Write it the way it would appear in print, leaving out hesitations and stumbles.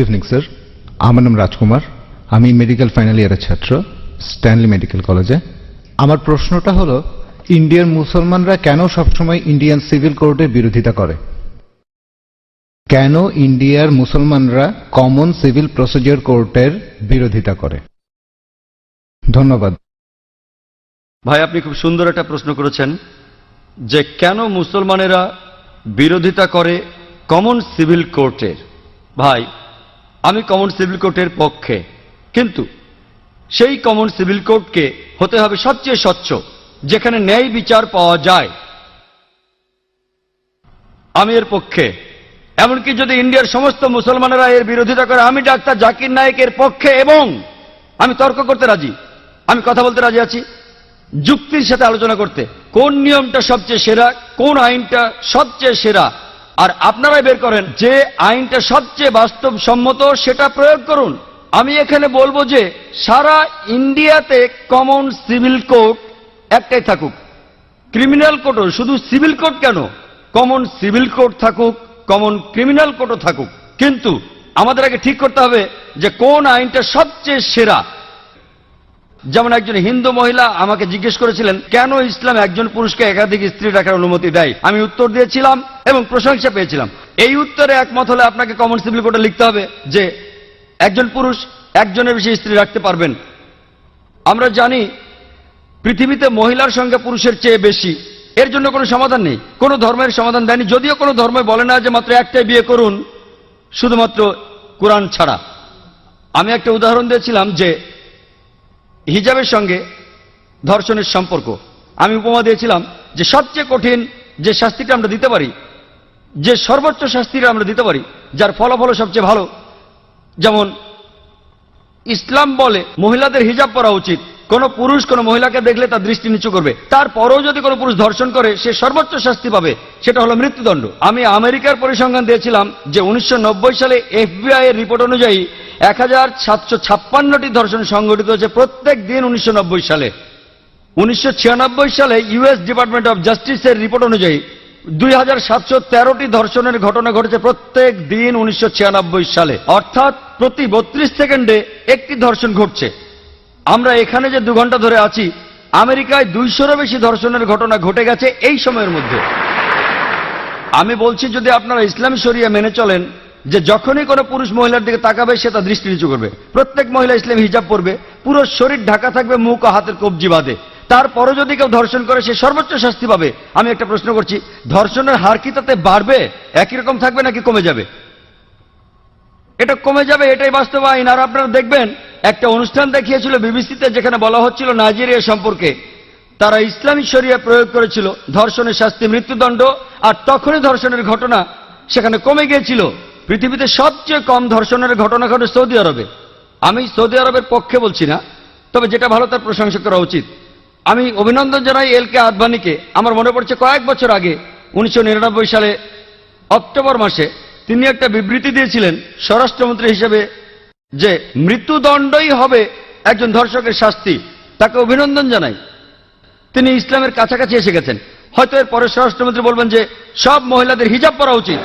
Evening sir, আমার নাম রাজকুমার। আমি মেডিকেল ফাইনাল ইয়ারের ছাত্র, স্ট্যানলি মেডিকেল কলেজে। আমার প্রশ্নটা হলো, ইন্ডিয়ার মুসলমানরা কেন সবসময় ইন্ডিয়ান সিভিল কোর্টের বিরোধিতা করে? কেন ইন্ডিয়ার মুসলমানরা কমন সিভিল প্রসিডিওর কোর্টের বিরোধিতা করে? ধন্যবাদ। ভাই, আপনি খুব সুন্দর একটা প্রশ্ন করেছেন যে কেন মুসলমানেরা বিরোধিতা করে কমন সিভিল কোর্টের। ভাই, আমি কমন সিভিল কোর্টের পক্ষে, কিন্তু সেই কমন সিভিল কোর্টকে হতে হবে সবচেয়ে স্বচ্ছ, যেখানে ন্যায় বিচার পাওয়া যায়। আমি এর পক্ষে। এমনকি যদি ইন্ডিয়ার সমস্ত মুসলমানেরা এর বিরোধিতা করে, আমি ডাক্তার জাকির নায়েকের পক্ষে, এবং আমি তর্ক করতে রাজি, আমি কথা বলতে রাজি আছি, যুক্তির সাথে আলোচনা করতে, কোন নিয়মটা সবচেয়ে সেরা, কোন আইনটা সবচেয়ে সেরা। আর আপনারাই বের করেন যে আইনটা সবচেয়ে বাস্তবসম্মত, সেটা প্রয়োগ করুন। আমি এখানে বলবো যে সারা ইন্ডিয়াতে কমন সিভিল কোর্ট একটাই থাকুক। ক্রিমিনাল কোর্টও, শুধু সিভিল কোর্ট কেন, কমন সিভিল কোর্ট থাকুক, কমন ক্রিমিনাল কোর্টও থাকুক। কিন্তু আমাদের আগে ঠিক করতে হবে যে কোন আইনটা সবচেয়ে সেরা। যেমন একজন হিন্দু মহিলা আমাকে জিজ্ঞেস করেছিলেন, কেন ইসলাম একজন পুরুষকে একাধিক স্ত্রী রাখার অনুমতি দেয়? আমি উত্তর দিয়েছিলাম এবং প্রশংসা পেয়েছিলাম। এই উত্তরে একমত হলে আপনাকে কমন সিভিল কোর্টে লিখতে হবে যে একজন পুরুষ একজনের বেশি স্ত্রী রাখতে পারবেন। আমরা জানি পৃথিবীতে মহিলার সংখ্যা পুরুষের চেয়ে বেশি। এর জন্য কোনো সমাধান নেই, কোনো ধর্মের সমাধান দেয়নি, যদিও কোনো ধর্ম বলে না যে মাত্র একটাই বিয়ে করুন, শুধুমাত্র কোরআন ছাড়া। আমি একটা উদাহরণ দিয়েছিলাম যে হিজাবের সঙ্গে ধর্ষণের সম্পর্ক। আমি উপমা দিয়েছিলাম যে সবচেয়ে কঠিন যে শাস্তিটা আমরা দিতে পারি, যে সর্বোচ্চ শাস্তিটা আমরা দিতে পারি, যার ফলাফল সবচেয়ে ভালো, যেমন ইসলাম বলে মহিলাদের হিজাব পরা উচিত। কোন পুরুষ কোন মহিলাকে দেখলে তার দৃষ্টি নিচু করবে, তারপরেও যদি কোনো পুরুষ ধর্ষণ করে সে সর্বোচ্চ শাস্তি পাবে, সেটা হলো মৃত্যুদণ্ড। আমি আমেরিকার পরিসংখ্যান দিয়েছিলাম যে 1990 সালে FBI এর রিপোর্ট অনুযায়ী 1756টি ধর্ষণ সংঘটিত হয়েছে প্রত্যেক দিন 1990 সালে। 1996 সালে US ডিপার্টমেন্ট অফ জাস্টিসের রিপোর্ট অনুযায়ী 2713টি ধর্ষণের ঘটনা ঘটেছে প্রত্যেক দিন 1996 সালে। অর্থাৎ প্রতি 32 সেকেন্ডে একটি ধর্ষণ ঘটছে। আমরা এখানে যে 2 ঘন্টা ধরে আছি, আমেরিকায় 200-এরও বেশি ধর্ষণের ঘটনা ঘটে গেছে এই সময়ের মধ্যে। আমি বলছি, যদি আপনারা ইসলামী শরিয়া মেনে চলেন যে যখনই কোনো পুরুষ মহিলার দিকে তাকাবে সে তার দৃষ্টি নিচু করবে, প্রত্যেক মহিলা ইসলামী হিজাব পরবে, পুরো শরীর ঢাকা থাকবে, মুখ ও হাতের কবজি বাঁধে, তারপরে যদি কেউ ধর্ষণ করে সে সর্বোচ্চ শাস্তি পাবে। আমি একটা প্রশ্ন করছি, ধর্ষণের হার কি তাতে বাড়বে, একই রকম থাকবে, নাকি কমে যাবে? এটা কমে যাবে, এটাই বাস্তব আইন। আর আপনারা দেখবেন একটা অনুষ্ঠান দেখিয়েছিল বিবিসিতে, যেখানে বলা হচ্ছিল নাইজেরিয়া সম্পর্কে। তারা ইসলামিক শরিয়া প্রয়োগ করেছিল, ধর্ষণের শাস্তি মৃত্যুদণ্ড, আর তখনই ধর্ষণের ঘটনা সেখানে কমে গিয়েছিল। পৃথিবীতে সবচেয়ে কম ধর্ষণের ঘটনা ঘটে সৌদি আরবে। আমি সৌদি আরবের পক্ষে বলছি না, তবে যেটা ভালো তার প্রশংসা করা উচিত। আমি অভিনন্দন জানাই LK আদভানিকে। আমার মনে পড়ছে কয়েক বছর আগে 1999 সালে অক্টোবর মাসে তিনি একটা বিবৃতি দিয়েছিলেন স্বরাষ্ট্রমন্ত্রী হিসেবে যে মৃত্যুদণ্ডই হবে একজন ধর্ষকের শাস্তি। তাকে অভিনন্দন জানাই, তিনি ইসলামের কাছাকাছি এসে গেছেন। হয়তো এর পরে স্বরাষ্ট্রমন্ত্রী বলবেন যে সব মহিলাদের হিজাব পরা উচিত।